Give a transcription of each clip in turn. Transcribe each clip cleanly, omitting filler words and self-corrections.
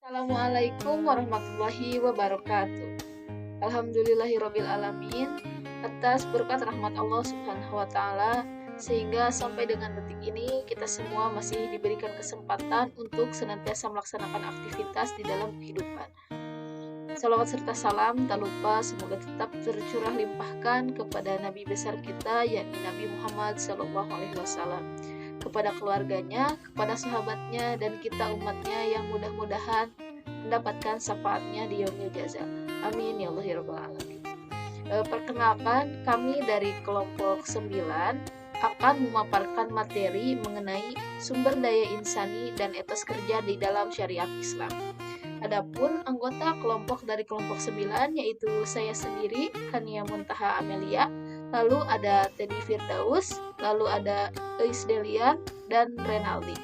Assalamualaikum warahmatullahi wabarakatuh. Alhamdulillahirabbil alamin, atas berkat rahmat Allah Subhanahu wa taala sehingga sampai dengan detik ini kita semua masih diberikan kesempatan untuk senantiasa melaksanakan aktivitas di dalam kehidupan. Salawat serta salam tak lupa semoga tetap tercurah limpahkan kepada Nabi besar kita yakni Nabi Muhammad SAW, kepada keluarganya, kepada sahabatnya, dan kita umatnya yang mudah-mudahan mendapatkan syafaatnya di yaumil jaza. Amin ya Allah ya rabbal alamin. Perkenalkan, kami dari kelompok 9 akan memaparkan materi mengenai sumber daya insani dan etos kerja di dalam syariat Islam. Adapun anggota kelompok dari kelompok 9 yaitu saya sendiri, Kania Muntaha Amelia, lalu ada Teddy Firdaus, lalu ada Eis Delia, dan Renaldi.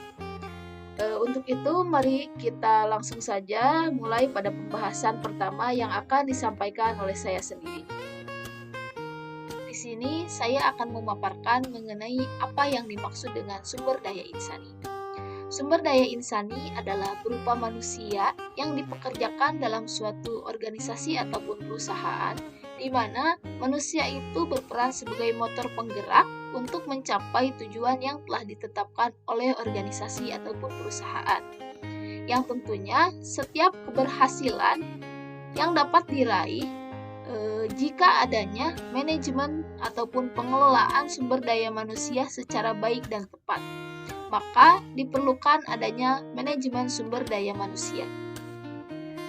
Untuk itu mari kita langsung saja mulai pada pembahasan pertama yang akan disampaikan oleh saya sendiri. Di sini saya akan memaparkan mengenai apa yang dimaksud dengan sumber daya insani. Sumber daya insani adalah berupa manusia yang dipekerjakan dalam suatu organisasi ataupun perusahaan, di mana manusia itu berperan sebagai motor penggerak untuk mencapai tujuan yang telah ditetapkan oleh organisasi ataupun perusahaan. Yang tentunya setiap keberhasilan yang dapat diraih jika adanya manajemen ataupun pengelolaan sumber daya manusia secara baik dan tepat, maka diperlukan adanya manajemen sumber daya manusia.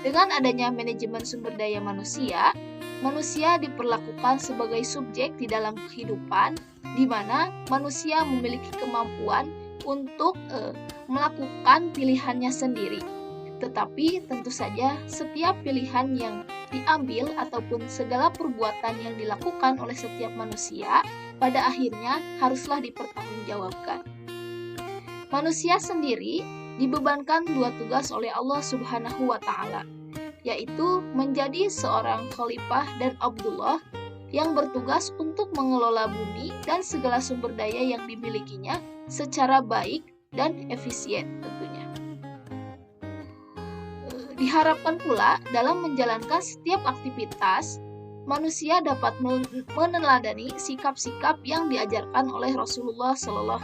Dengan adanya manajemen sumber daya manusia, manusia diperlakukan sebagai subjek di dalam kehidupan, di mana manusia memiliki kemampuan untuk melakukan pilihannya sendiri. Tetapi tentu saja setiap pilihan yang diambil ataupun segala perbuatan yang dilakukan oleh setiap manusia pada akhirnya haruslah dipertanggungjawabkan. Manusia sendiri dibebankan dua tugas oleh Allah Subhanahu wa taala, yaitu menjadi seorang khalifah dan Abdullah yang bertugas untuk mengelola bumi dan segala sumber daya yang dimilikinya secara baik dan efisien tentunya. Diharapkan pula dalam menjalankan setiap aktivitas, manusia dapat meneladani sikap-sikap yang diajarkan oleh Rasulullah SAW,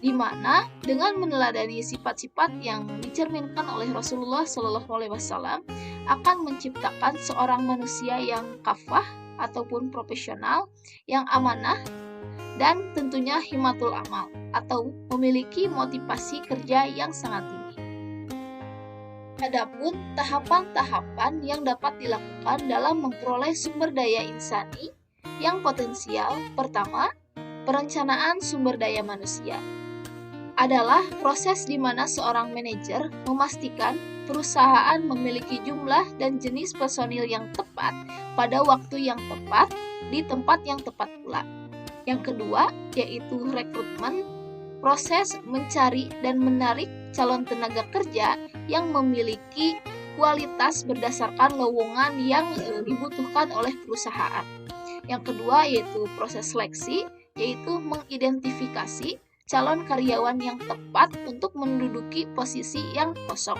di mana dengan meneladani sifat-sifat yang dicerminkan oleh Rasulullah SAW akan menciptakan seorang manusia yang kafah ataupun profesional, yang amanah, dan tentunya himatul amal atau memiliki motivasi kerja yang sangat tinggi. Adapun tahapan-tahapan yang dapat dilakukan dalam memperoleh sumber daya insani yang potensial, pertama, perencanaan sumber daya manusia adalah proses di mana seorang manajer memastikan perusahaan memiliki jumlah dan jenis personil yang tepat pada waktu yang tepat di tempat yang tepat pula. Yang kedua, yaitu rekrutmen, proses mencari dan menarik calon tenaga kerja yang memiliki kualitas berdasarkan lowongan yang dibutuhkan oleh perusahaan. Yang kedua, yaitu proses seleksi, yaitu mengidentifikasi calon karyawan yang tepat untuk menduduki posisi yang kosong.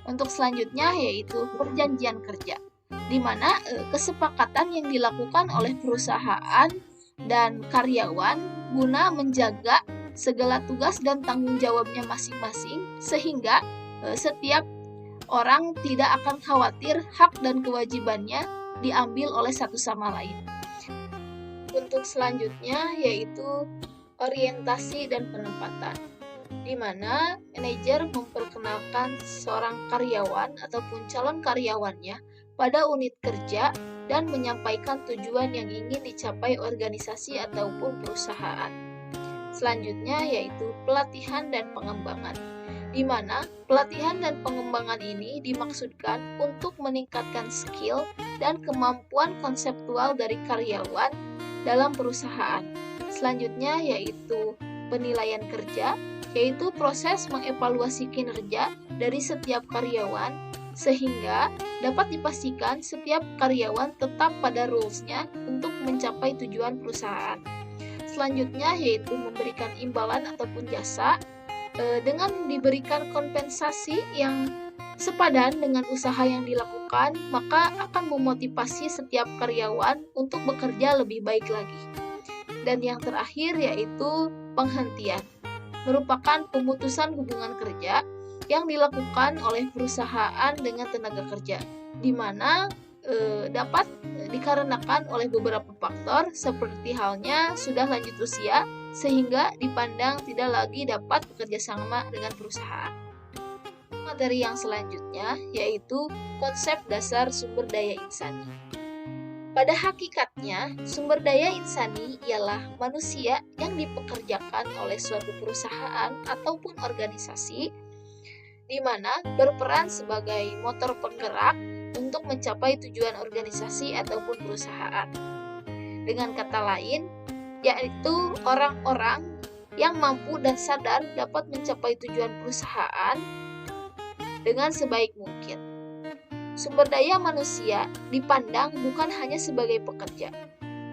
Untuk selanjutnya yaitu perjanjian kerja, di mana kesepakatan yang dilakukan oleh perusahaan dan karyawan guna menjaga segala tugas dan tanggung jawabnya masing-masing, sehingga setiap orang tidak akan khawatir hak dan kewajibannya diambil oleh satu sama lain. Untuk selanjutnya yaitu orientasi dan penempatan, di mana manajer memperkenalkan seorang karyawan ataupun calon karyawannya pada unit kerja dan menyampaikan tujuan yang ingin dicapai organisasi ataupun perusahaan. Selanjutnya yaitu pelatihan dan pengembangan, di mana pelatihan dan pengembangan ini dimaksudkan untuk meningkatkan skill dan kemampuan konseptual dari karyawan dalam perusahaan. Selanjutnya yaitu penilaian kerja, yaitu proses mengevaluasi kinerja dari setiap karyawan sehingga dapat dipastikan setiap karyawan tetap pada rules-nya untuk mencapai tujuan perusahaan. Selanjutnya yaitu memberikan imbalan ataupun jasa dengan diberikan kompensasi yang sepadan dengan usaha yang dilakukan, maka akan memotivasi setiap karyawan untuk bekerja lebih baik lagi. Dan yang terakhir yaitu penghentian, merupakan pemutusan hubungan kerja yang dilakukan oleh perusahaan dengan tenaga kerja, di mana dapat dikarenakan oleh beberapa faktor seperti halnya sudah lanjut usia sehingga dipandang tidak lagi dapat bekerja sama dengan perusahaan. Materi yang selanjutnya yaitu konsep dasar sumber daya insani. Pada hakikatnya, sumber daya insani ialah manusia yang dipekerjakan oleh suatu perusahaan ataupun organisasi di mana berperan sebagai motor penggerak untuk mencapai tujuan organisasi ataupun perusahaan. Dengan kata lain, yaitu orang-orang yang mampu dan sadar dapat mencapai tujuan perusahaan dengan sebaik mungkin. Sumber daya manusia dipandang bukan hanya sebagai pekerja,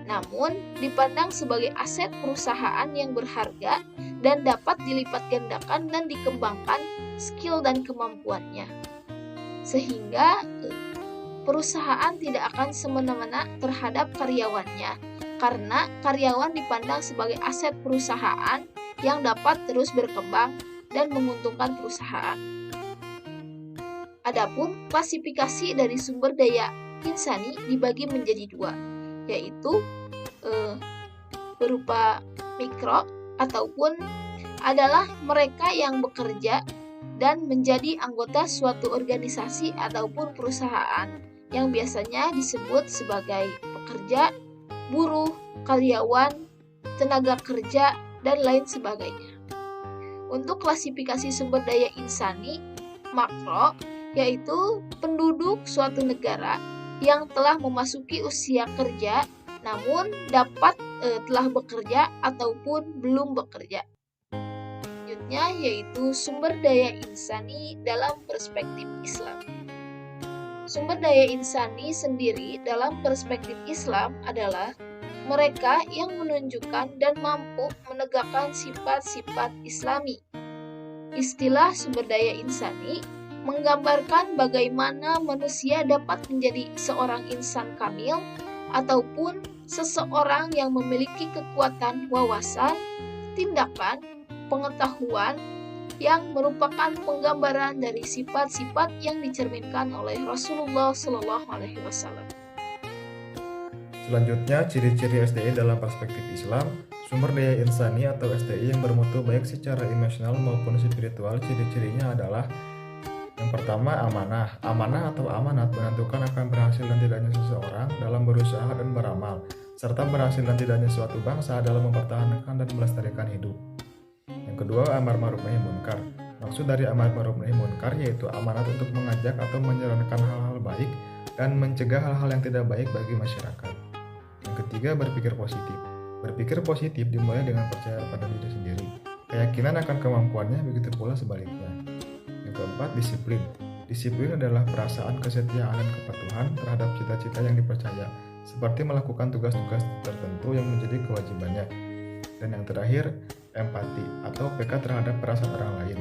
namun dipandang sebagai aset perusahaan yang berharga dan dapat dilipat gandakan dan dikembangkan skill dan kemampuannya. Sehingga perusahaan tidak akan semena-mena terhadap karyawannya, karena karyawan dipandang sebagai aset perusahaan yang dapat terus berkembang dan menguntungkan perusahaan. Adapun klasifikasi dari sumber daya insani dibagi menjadi dua, yaitu berupa mikro ataupun adalah mereka yang bekerja dan menjadi anggota suatu organisasi ataupun perusahaan yang biasanya disebut sebagai pekerja, buruh, karyawan, tenaga kerja, dan lain sebagainya. Untuk klasifikasi sumber daya insani makro, yaitu penduduk suatu negara yang telah memasuki usia kerja namun dapat telah bekerja ataupun belum bekerja. Selanjutnya yaitu sumber daya insani dalam perspektif Islam. Sumber daya insani sendiri dalam perspektif Islam adalah mereka yang menunjukkan dan mampu menegakkan sifat-sifat Islami. Istilah sumber daya insani menggambarkan bagaimana manusia dapat menjadi seorang insan kamil ataupun seseorang yang memiliki kekuatan wawasan, tindakan, pengetahuan yang merupakan penggambaran dari sifat-sifat yang dicerminkan oleh Rasulullah SAW. Selanjutnya, ciri-ciri SDI dalam perspektif Islam. Sumber daya insani atau SDI yang bermutu baik secara emosional maupun spiritual, ciri-cirinya adalah yang pertama, amanah. Amanah atau amanat menentukan akan berhasil dan tidaknya seseorang dalam berusaha dan beramal, serta berhasil dan tidaknya suatu bangsa dalam mempertahankan dan melestarikan hidup. Yang kedua, amar ma'ruf nahi munkar. Maksud dari amar ma'ruf nahi munkar yaitu amanat untuk mengajak atau menyarankan hal-hal baik dan mencegah hal-hal yang tidak baik bagi masyarakat. Yang ketiga, berpikir positif. Berpikir positif dimulai dengan percaya pada diri sendiri, keyakinan akan kemampuannya, begitu pula sebaliknya. Yang keempat, disiplin. Disiplin adalah perasaan kesetiaan dan kepatuhan terhadap cita-cita yang dipercaya, seperti melakukan tugas-tugas tertentu yang menjadi kewajibannya. Dan yang terakhir, empati atau peka terhadap perasaan orang lain.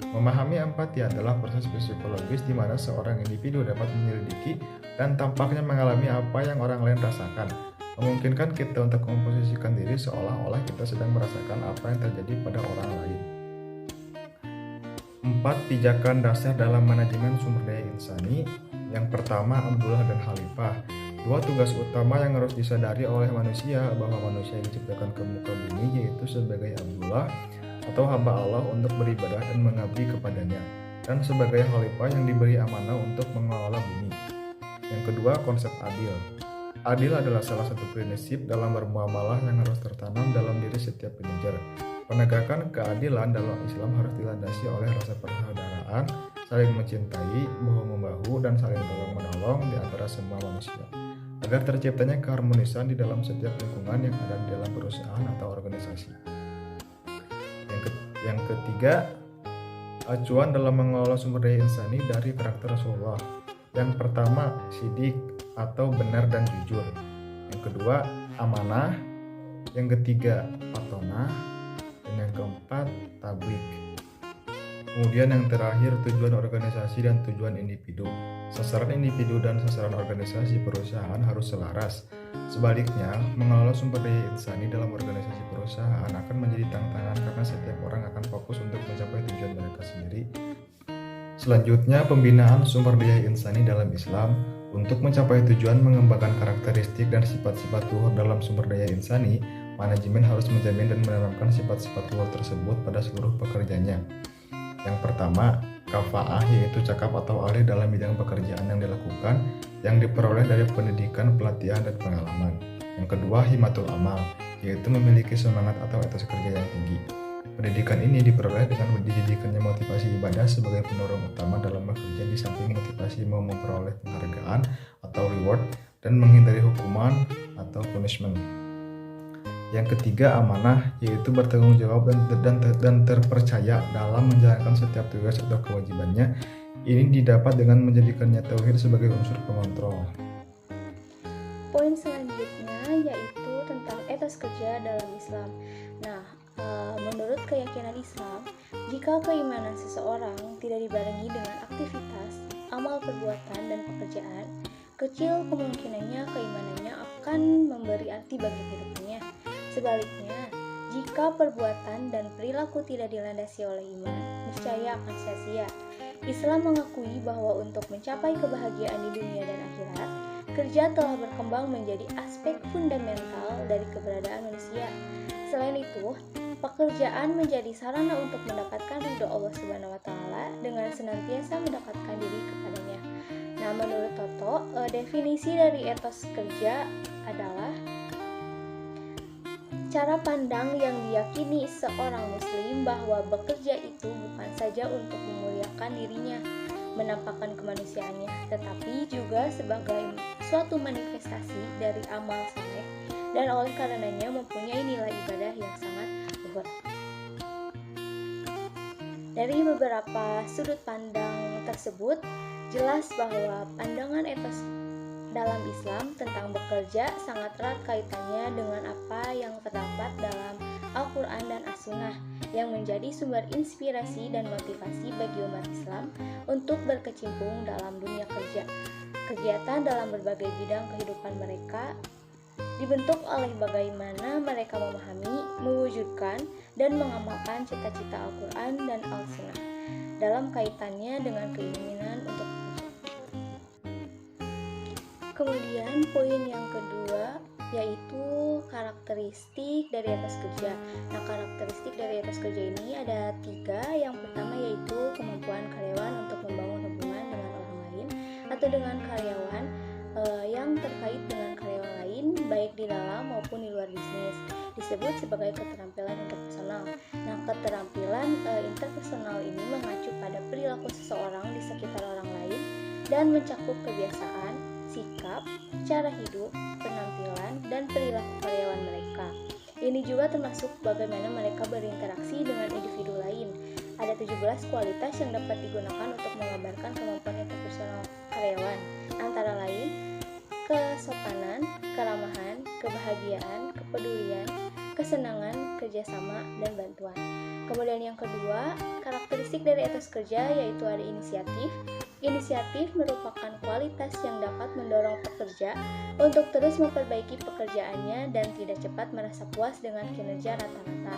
Memahami empati adalah proses psikologis di mana seorang individu dapat menyelidiki dan tampaknya mengalami apa yang orang lain rasakan, memungkinkan kita untuk memposisikan diri seolah-olah kita sedang merasakan apa yang terjadi pada orang lain. 4 pijakan dasar dalam manajemen sumber daya insani. Yang pertama, Abdullah dan Khalifah. 2 tugas utama yang harus disadari oleh manusia bahwa manusia yang diciptakan ke muka bumi yaitu sebagai Abdullah atau hamba Allah untuk beribadah dan mengabdi kepadanya, dan sebagai Khalifah yang diberi amanah untuk mengelola bumi. Yang kedua, konsep adil. Adil adalah salah satu prinsip dalam bermuamalah yang harus tertanam dalam diri setiap manajer. Penegakan keadilan dalam Islam harus dilandasi oleh rasa persaudaraan, saling mencintai, bahu-membahu, dan saling tolong-menolong di antara semua manusia, agar terciptanya keharmonisan di dalam setiap lingkungan yang ada di dalam perusahaan atau organisasi. Yang ketiga, acuan dalam mengelola sumber daya insani dari karakter Rasulullah. Yang pertama, sidik atau benar dan jujur. Yang kedua, amanah. Yang ketiga, patonah. Dan yang keempat, tablik. Kemudian yang terakhir, tujuan organisasi dan tujuan individu. Sasaran individu dan sasaran organisasi perusahaan harus selaras. Sebaliknya, mengelola sumber daya insani dalam organisasi perusahaan akan menjadi tantangan karena setiap orang akan fokus untuk mencapai tujuan mereka sendiri. Selanjutnya, pembinaan sumber daya insani dalam Islam. Untuk mencapai tujuan mengembangkan karakteristik dan sifat-sifat luhur dalam sumber daya insani, manajemen harus menjamin dan menanamkan sifat-sifat luhur tersebut pada seluruh pekerjanya. Yang pertama, kafaah, yaitu cakap atau ahli dalam bidang pekerjaan yang dilakukan, yang diperoleh dari pendidikan, pelatihan, dan pengalaman. Yang kedua, himatul amal, yaitu memiliki semangat atau etos kerja yang tinggi. Pendidikan ini diperoleh dengan didikannya motivasi ibadah sebagai pendorong utama dalam bekerja, di samping motivasi mau memperoleh penghargaan atau reward dan menghindari hukuman atau punishment. Yang ketiga, amanah, yaitu bertanggung jawab dan terpercaya dalam menjalankan setiap tugas atau kewajibannya. Ini didapat dengan menjadikannya tauhid sebagai unsur pengontrol. Poin selanjutnya yaitu tentang etos kerja dalam Islam. Nah, menurut keyakinan Islam, jika keimanan seseorang tidak dibarengi dengan aktivitas, amal perbuatan, dan pekerjaan, kecil kemungkinannya keimanannya akan memberi arti bagi hidupnya. Sebaliknya, jika perbuatan dan perilaku tidak dilandasi oleh iman, niscaya akan sia-sia. Islam mengakui bahwa untuk mencapai kebahagiaan di dunia dan akhirat, kerja telah berkembang menjadi aspek fundamental dari keberadaan manusia. Selain itu, pekerjaan menjadi sarana untuk mendapatkan ridho Allah Subhanahu wa Ta'ala dengan senantiasa mendekatkan diri kepadanya. Nah, menurut Toto, definisi dari etos kerja adalah cara pandang yang diyakini seorang muslim bahwa bekerja itu bukan saja untuk memuliakan dirinya, menampakkan kemanusiaannya, tetapi juga sebagai suatu manifestasi dari amal saleh dan oleh karenanya mempunyai nilai ibadah yang sangat luhur. Dari beberapa sudut pandang tersebut, jelas bahwa pandangan etos dalam Islam tentang bekerja sangat erat kaitannya dengan apa yang terdapat dalam Al-Quran dan As-Sunnah yang menjadi sumber inspirasi dan motivasi bagi umat Islam untuk berkecimpung dalam dunia kerja. Kegiatan dalam berbagai bidang kehidupan mereka dibentuk oleh bagaimana mereka memahami, mewujudkan, dan mengamalkan cita-cita Al-Quran dan Al-Sunnah dalam kaitannya dengan keinginan untuk Kemudian poin yang kedua yaitu karakteristik dari etos kerja. Nah, karakteristik dari etos kerja ini ada 3. Yang pertama yaitu kemampuan karyawan untuk membangun hubungan dengan orang lain atau dengan karyawan yang terkait dengan karyawan lain baik di dalam maupun di luar bisnis, disebut sebagai keterampilan interpersonal. Nah, keterampilan interpersonal ini mengacu pada perilaku seseorang di sekitar orang lain dan mencakup kebiasaan, sikap, cara hidup, penampilan, dan perilaku karyawan mereka. Ini juga termasuk bagaimana mereka berinteraksi dengan individu lain. Ada 17 kualitas yang dapat digunakan untuk menggambarkan kemampuan interpersonal karyawan, antara lain kesopanan, keramahan, kebahagiaan, kepedulian, kesenangan, kerjasama, dan bantuan. Kemudian yang kedua, karakteristik dari etos kerja yaitu ada inisiatif. Inisiatif merupakan kualitas yang dapat mendorong pekerja untuk terus memperbaiki pekerjaannya dan tidak cepat merasa puas dengan kinerja rata-rata.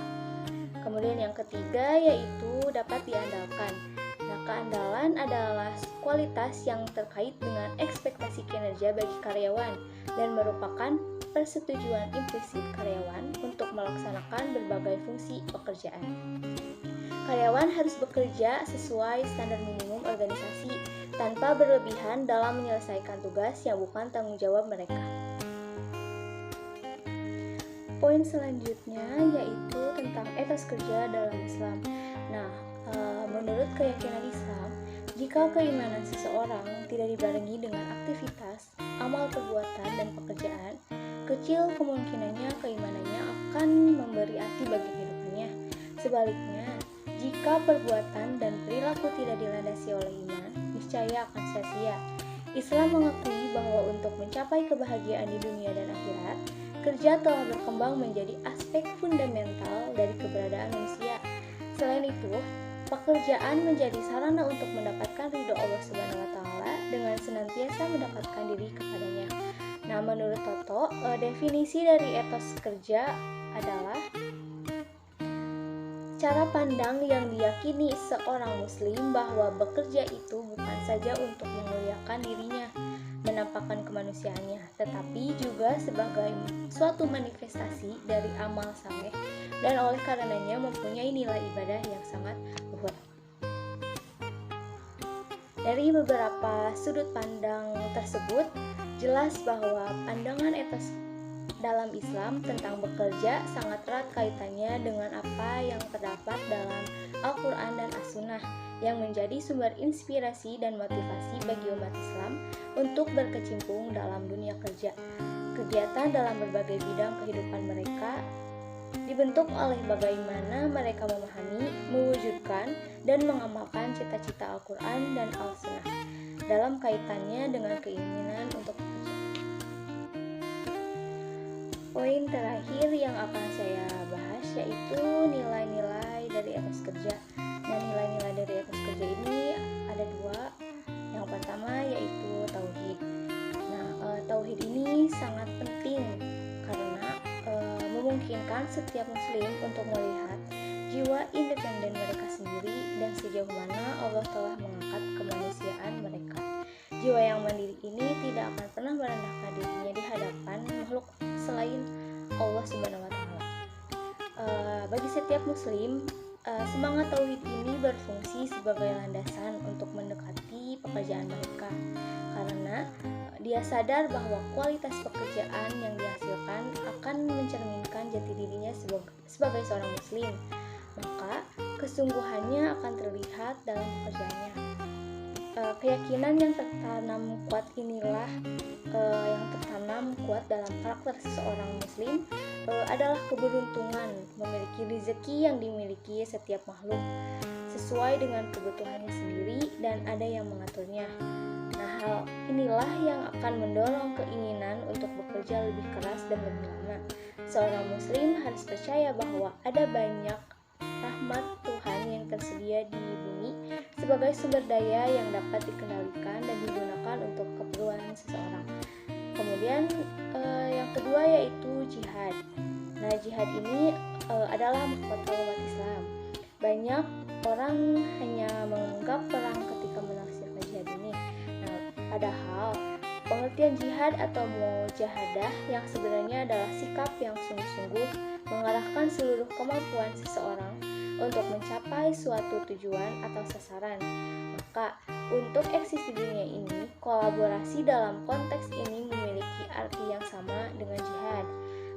Kemudian yang ketiga yaitu dapat diandalkan. Nah, keandalan adalah kualitas yang terkait dengan ekspektasi kinerja bagi karyawan dan merupakan persetujuan implisit karyawan untuk melaksanakan berbagai fungsi pekerjaan. Karyawan harus bekerja sesuai standar minimum organisasi tanpa berlebihan dalam menyelesaikan tugas yang bukan tanggung jawab mereka. Poin selanjutnya yaitu tentang etos kerja dalam Islam. Nah, menurut keyakinan Islam, jika keimanan seseorang tidak dibarengi dengan aktivitas, amal perbuatan, dan pekerjaan, kecil kemungkinannya keimanannya akan memberi arti bagi kehidupannya. Sebaliknya, jika perbuatan dan perilaku tidak dilandasi oleh iman, niscaya akan sia-sia. Islam mengakui bahwa untuk mencapai kebahagiaan di dunia dan akhirat, kerja telah berkembang menjadi aspek fundamental dari keberadaan manusia. Selain itu, pekerjaan menjadi sarana untuk mendapatkan ridho Allah Subhanahu wa taala dengan senantiasa mendekatkan diri kepadanya. Nah, menurut Toto, definisi dari etos kerja adalah cara pandang yang diyakini seorang muslim bahwa bekerja itu bukan saja untuk memuliakan dirinya, menampakkan kemanusiaannya, tetapi juga sebagai suatu manifestasi dari amal saleh dan oleh karenanya mempunyai nilai ibadah yang sangat luhur. Dari beberapa sudut pandang tersebut, jelas bahwa pandangan etos dalam Islam tentang bekerja sangat erat kaitannya dengan apa yang terdapat dalam Al-Quran dan As-Sunnah yang menjadi sumber inspirasi dan motivasi bagi umat Islam untuk berkecimpung dalam dunia kerja. Kegiatan dalam berbagai bidang kehidupan mereka dibentuk oleh bagaimana mereka memahami, mewujudkan, dan mengamalkan cita-cita Al-Quran dan Al-Sunnah dalam kaitannya dengan keinginan untuk bekerja. Poin terakhir yang akan saya bahas yaitu nilai-nilai dari etos kerja. Nah, nilai-nilai dari etos kerja ini ada dua. Yang pertama yaitu tauhid. Nah, tauhid ini sangat penting karena memungkinkan setiap muslim untuk melihat jiwa independen mereka sendiri dan sejauh mana Allah telah mengangkat kemanusiaan mereka. Jiwa yang mandiri ini tidak akan pernah merendahkan dirinya di hadapan makhluk selain Allah Subhanahu wa taala. Bagi setiap muslim, semangat tauhid ini berfungsi sebagai landasan untuk mendekati pekerjaan mereka. Karena dia sadar bahwa kualitas pekerjaan yang dihasilkan akan mencerminkan jati dirinya sebagai seorang muslim. Maka kesungguhannya akan terlihat dalam pekerjaannya. Keyakinan yang tertanam kuat inilah yang tertanam kuat dalam karakter seseorang muslim adalah keberuntungan memiliki rezeki yang dimiliki setiap makhluk sesuai dengan kebutuhannya sendiri dan ada yang mengaturnya. Nah, hal inilah yang akan mendorong keinginan untuk bekerja lebih keras dan lebih lama. Seorang muslim harus percaya bahwa ada banyak rahmat Tuhan yang tersedia di bumi sebagai sumber daya yang dapat dikendalikan dan digunakan untuk keperluan seseorang. Kemudian yang kedua yaitu jihad. Nah, jihad ini adalah mahkota umat Islam. Banyak orang hanya menganggap perang ketika menafsirkan jihad ini. Nah, padahal pengertian jihad atau mujahadah yang sebenarnya adalah sikap yang sungguh-sungguh mengarahkan seluruh kemampuan seseorang untuk mencapai suatu tujuan atau sasaran. Maka, untuk eksis di dunia ini, kolaborasi dalam konteks ini memiliki arti yang sama dengan jihad.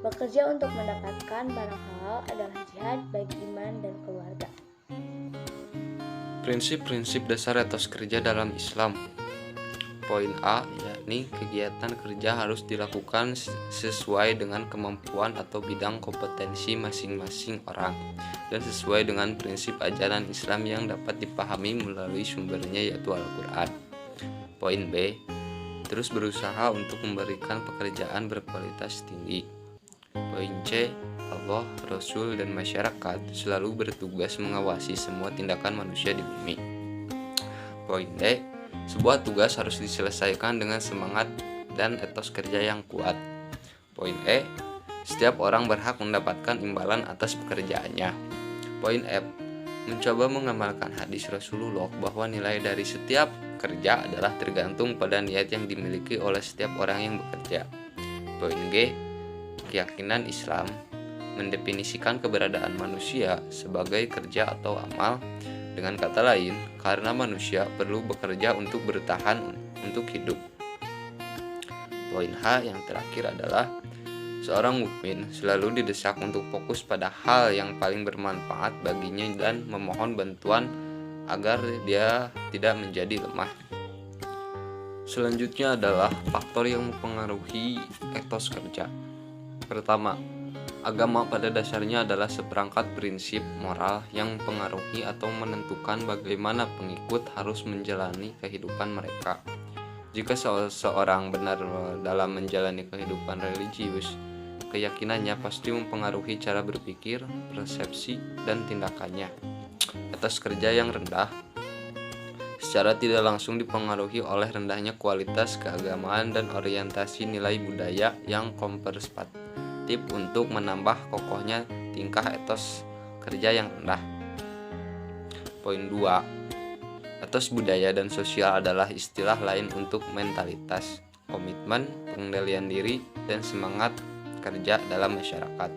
Bekerja untuk mendapatkan barang halal adalah jihad bagi iman dan keluarga. Prinsip-prinsip dasar etos kerja dalam Islam. Poin A, yakni kegiatan kerja harus dilakukan sesuai dengan kemampuan atau bidang kompetensi masing-masing orang dan sesuai dengan prinsip ajaran Islam yang dapat dipahami melalui sumbernya yaitu Al-Quran. Poin B, terus berusaha untuk memberikan pekerjaan berkualitas tinggi. Poin C, Allah, Rasul, dan masyarakat selalu bertugas mengawasi semua tindakan manusia di bumi. Poin D, sebuah tugas harus diselesaikan dengan semangat dan etos kerja yang kuat. Poin E, setiap orang berhak mendapatkan imbalan atas pekerjaannya. Poin F, mencoba mengamalkan hadis Rasulullah bahwa nilai dari setiap kerja adalah tergantung pada niat yang dimiliki oleh setiap orang yang bekerja. Poin G, keyakinan Islam mendefinisikan keberadaan manusia sebagai kerja atau amal. Dengan kata lain, karena manusia perlu bekerja untuk bertahan untuk hidup. Poin H yang terakhir adalah seorang mukmin selalu didesak untuk fokus pada hal yang paling bermanfaat baginya dan memohon bantuan agar dia tidak menjadi lemah. Selanjutnya adalah faktor yang mempengaruhi etos kerja. Pertama, agama pada dasarnya adalah seperangkat prinsip moral yang mempengaruhi atau menentukan bagaimana pengikut harus menjalani kehidupan mereka. Jika seseorang benar dalam menjalani kehidupan religius, keyakinannya pasti mempengaruhi cara berpikir, persepsi, dan tindakannya. etos kerja yang rendah secara tidak langsung dipengaruhi oleh rendahnya kualitas keagamaan dan orientasi nilai budaya yang konservatif untuk menambah kokohnya tingkah etos kerja yang rendah. Poin 2. Etos budaya dan sosial adalah istilah lain untuk mentalitas, komitmen, pengendalian diri, dan semangat kerja dalam masyarakat.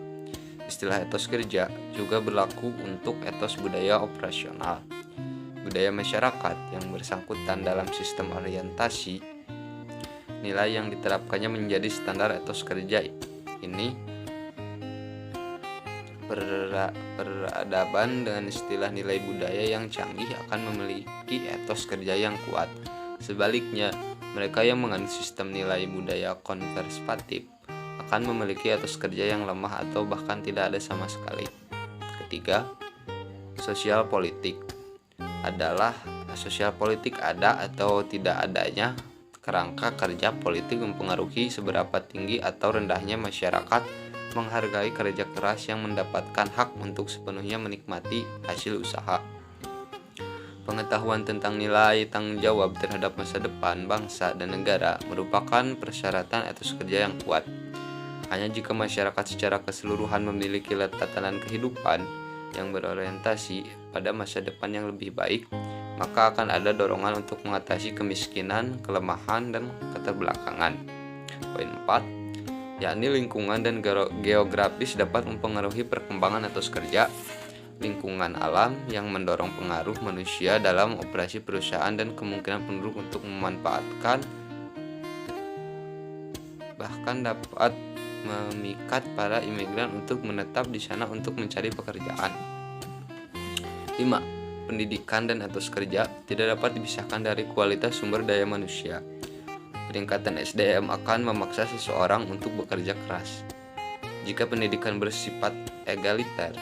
Istilah etos kerja juga berlaku untuk etos budaya operasional. Budaya masyarakat yang bersangkutan dalam sistem orientasi nilai yang diterapkannya menjadi standar etos kerja ini berhadapan dengan istilah nilai budaya yang canggih akan memiliki etos kerja yang kuat. Sebaliknya, mereka yang menganut sistem nilai budaya konservatif akan memiliki etos kerja yang lemah atau bahkan tidak ada sama sekali. Ketiga, sosial politik ada atau tidak adanya kerangka kerja politik mempengaruhi seberapa tinggi atau rendahnya masyarakat menghargai kerja keras yang mendapatkan hak untuk sepenuhnya menikmati hasil usaha. Pengetahuan tentang nilai tanggung jawab terhadap masa depan bangsa dan negara merupakan persyaratan etos kerja yang kuat. Hanya jika masyarakat secara keseluruhan memiliki tatanan kehidupan yang berorientasi pada masa depan yang lebih baik, maka akan ada dorongan untuk mengatasi kemiskinan, kelemahan, dan keterbelakangan. Poin 4, yakni lingkungan dan geografis dapat mempengaruhi perkembangan etos kerja. Lingkungan alam yang mendorong pengaruh manusia dalam operasi perusahaan dan kemungkinan penduduk untuk memanfaatkan bahkan dapat memikat para imigran untuk menetap di sana untuk mencari pekerjaan. 5. Pendidikan dan etos kerja tidak dapat dipisahkan dari kualitas sumber daya manusia. Peningkatan SDM akan memaksa seseorang untuk bekerja keras. Jika pendidikan bersifat egaliter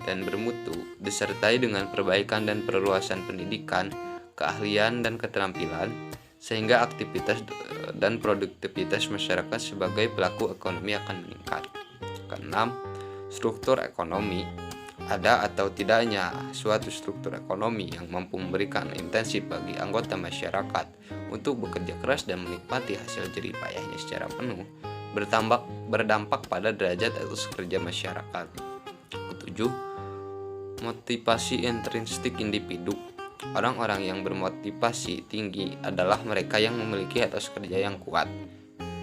dan bermutu, disertai dengan perbaikan dan perluasan pendidikan, keahlian dan keterampilan, sehingga aktivitas dan produktivitas masyarakat sebagai pelaku ekonomi akan meningkat. Keenam, struktur ekonomi. Ada atau tidaknya suatu struktur ekonomi yang mampu memberikan intensif bagi anggota masyarakat untuk bekerja keras dan menikmati hasil jerih payahnya secara penuh, berdampak pada derajat etos kerja masyarakat. Ketujuh, motivasi intrinsik individu. Orang-orang yang bermotivasi tinggi adalah mereka yang memiliki etos kerja yang kuat.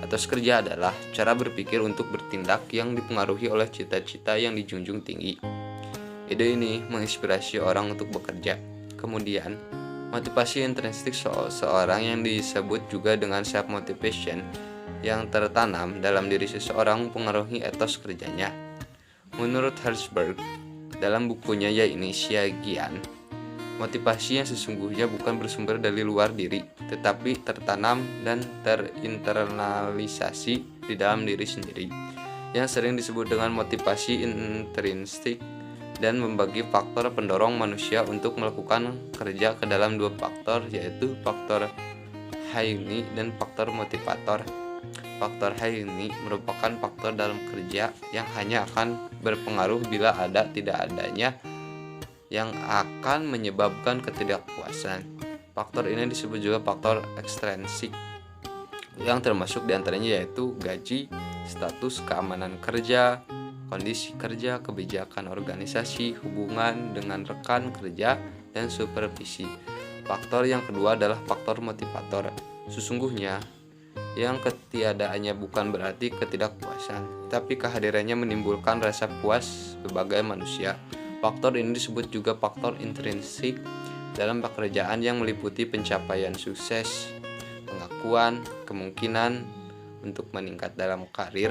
Etos kerja adalah cara berpikir untuk bertindak yang dipengaruhi oleh cita-cita yang dijunjung tinggi. Ide ini menginspirasi orang untuk bekerja. Kemudian, motivasi intrinsik seorang yang disebut juga dengan self-motivation yang tertanam dalam diri seseorang mempengaruhi etos kerjanya. Menurut Herzberg, dalam bukunya yaitu Gian, motivasi yang sesungguhnya bukan bersumber dari luar diri, tetapi tertanam dan terinternalisasi di dalam diri sendiri, yang sering disebut dengan motivasi intrinsik, dan membagi faktor pendorong manusia untuk melakukan kerja ke dalam dua faktor, yaitu faktor Hayni dan faktor motivator. Faktor Hayni merupakan faktor dalam kerja yang hanya akan berpengaruh bila ada tidak adanya yang akan menyebabkan ketidakpuasan. Faktor ini disebut juga faktor ekstrinsik, yang termasuk diantaranya yaitu gaji, status keamanan kerja, kondisi kerja, kebijakan organisasi, hubungan dengan rekan kerja, dan supervisi. Faktor yang kedua adalah faktor motivator. Sesungguhnya, yang ketiadaannya bukan berarti ketidakpuasan, tapi kehadirannya menimbulkan rasa puas sebagai manusia. Faktor ini disebut juga faktor intrinsik dalam pekerjaan yang meliputi pencapaian sukses, pengakuan, kemungkinan untuk meningkat dalam karir,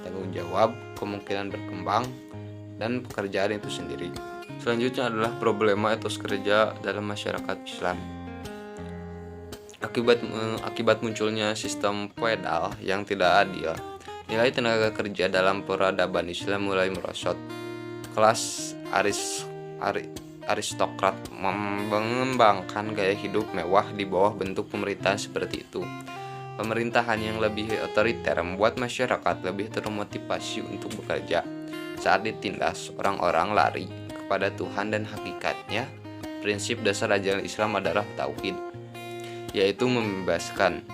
tanggung jawab, kemungkinan berkembang, dan pekerjaan itu sendiri. Selanjutnya adalah problema etos kerja dalam masyarakat Islam. Akibat munculnya sistem feodal yang tidak adil, nilai tenaga kerja dalam peradaban Islam mulai merosot. Kelas aristokrat mengembangkan gaya hidup mewah di bawah bentuk pemerintahan seperti itu. Pemerintahan yang lebih otoriter membuat masyarakat lebih termotivasi untuk bekerja. Saat ditindas, orang-orang lari ke kepada Tuhan dan hakikatnya, prinsip dasar ajaran Islam adalah tauhid, yaitu membebaskan.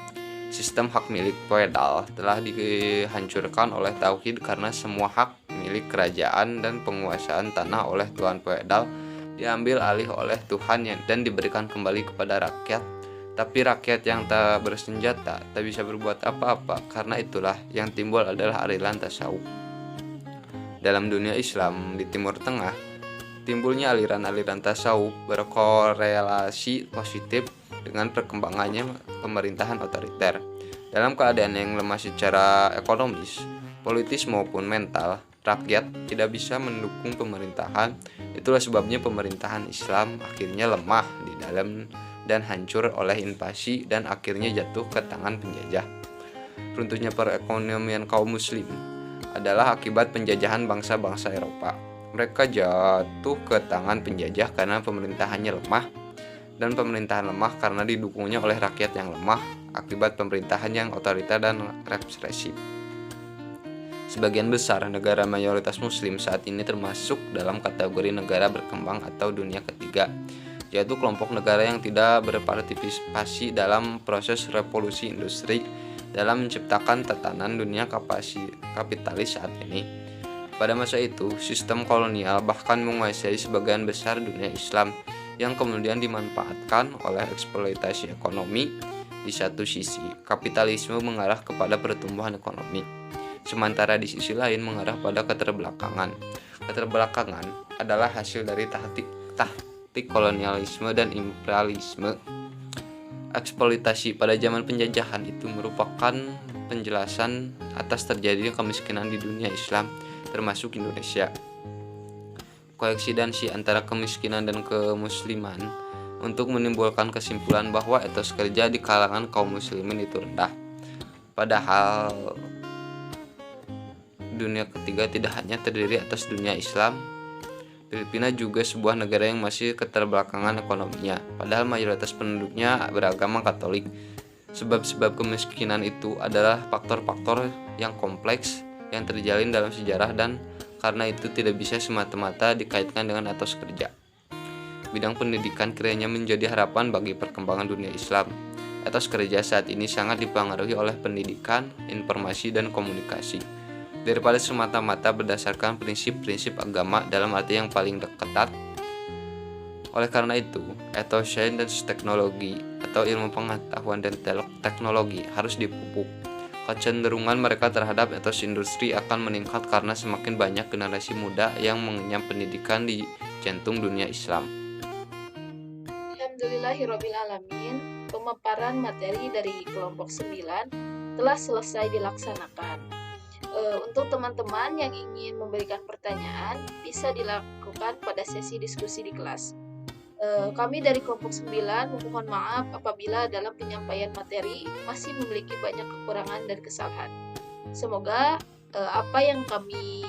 Sistem hak milik feodal telah dihancurkan oleh tauhid karena semua hak milik kerajaan dan penguasaan tanah oleh tuan feodal diambil alih oleh Tuhan dan diberikan kembali kepada rakyat. Tapi rakyat yang tak bersenjata tak bisa berbuat apa-apa. Karena itulah yang timbul adalah aliran tasawuf. Dalam dunia Islam di Timur Tengah, timbulnya aliran-aliran tasawuf berkorelasi positif dengan perkembangannya pemerintahan otoriter. Dalam keadaan yang lemah secara ekonomis, politis maupun mental, rakyat tidak bisa mendukung pemerintahan. Itulah sebabnya pemerintahan Islam akhirnya lemah di dalam dan hancur oleh invasi dan akhirnya jatuh ke tangan penjajah. Runtuhnya perekonomian kaum muslim adalah akibat penjajahan bangsa-bangsa Eropa. Mereka jatuh ke tangan penjajah karena pemerintahannya lemah, dan pemerintahan lemah karena didukungnya oleh rakyat yang lemah akibat pemerintahan yang otoriter dan represif. Sebagian besar negara mayoritas muslim saat ini termasuk dalam kategori negara berkembang atau dunia ketiga, yaitu kelompok negara yang tidak berpartisipasi dalam proses revolusi industri dalam menciptakan tatanan dunia kapitalis saat ini. Pada masa itu, sistem kolonial bahkan menguasai sebagian besar dunia Islam yang kemudian dimanfaatkan oleh eksploitasi ekonomi. Di satu sisi, kapitalisme mengarah kepada pertumbuhan ekonomi, sementara di sisi lain mengarah pada keterbelakangan. Keterbelakangan adalah hasil dari taktik kolonialisme dan imperialisme. Eksploitasi pada zaman penjajahan itu merupakan penjelasan atas terjadinya kemiskinan di dunia Islam, termasuk Indonesia. Koeksistensi antara kemiskinan dan kemusliman untuk menimbulkan kesimpulan bahwa etos kerja di kalangan kaum muslimin itu rendah. Padahal dunia ketiga tidak hanya terdiri atas dunia Islam. Filipina juga sebuah negara yang masih keterbelakangan ekonominya, padahal mayoritas penduduknya beragama Katolik. Sebab-sebab kemiskinan itu adalah faktor-faktor yang kompleks yang terjalin dalam sejarah, dan karena itu tidak bisa semata-mata dikaitkan dengan etos kerja. Bidang pendidikan kiranya menjadi harapan bagi perkembangan dunia Islam. Etos kerja saat ini sangat dipengaruhi oleh pendidikan, informasi, dan komunikasi, daripada semata-mata berdasarkan prinsip-prinsip agama dalam arti yang paling ketat. Oleh karena itu, etos sains dan teknologi atau ilmu pengetahuan dan teknologi harus dipupuk. Kecenderungan mereka terhadap etos industri akan meningkat karena semakin banyak generasi muda yang mengenyam pendidikan di jantung dunia Islam. Alhamdulillahirrabbilalamin, pemaparan materi dari kelompok 9 telah selesai dilaksanakan. Untuk teman-teman yang ingin memberikan pertanyaan, bisa dilakukan pada sesi diskusi di kelas. Kami dari kelompok 9 memohon maaf apabila dalam penyampaian materi masih memiliki banyak kekurangan dan kesalahan. Semoga apa yang kami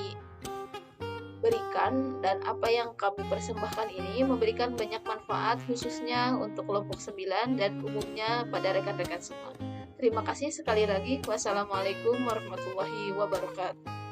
berikan dan apa yang kami persembahkan ini memberikan banyak manfaat, khususnya untuk kelompok 9 dan umumnya pada rekan-rekan semua. Terima kasih sekali lagi. Wassalamualaikum warahmatullahi wabarakatuh.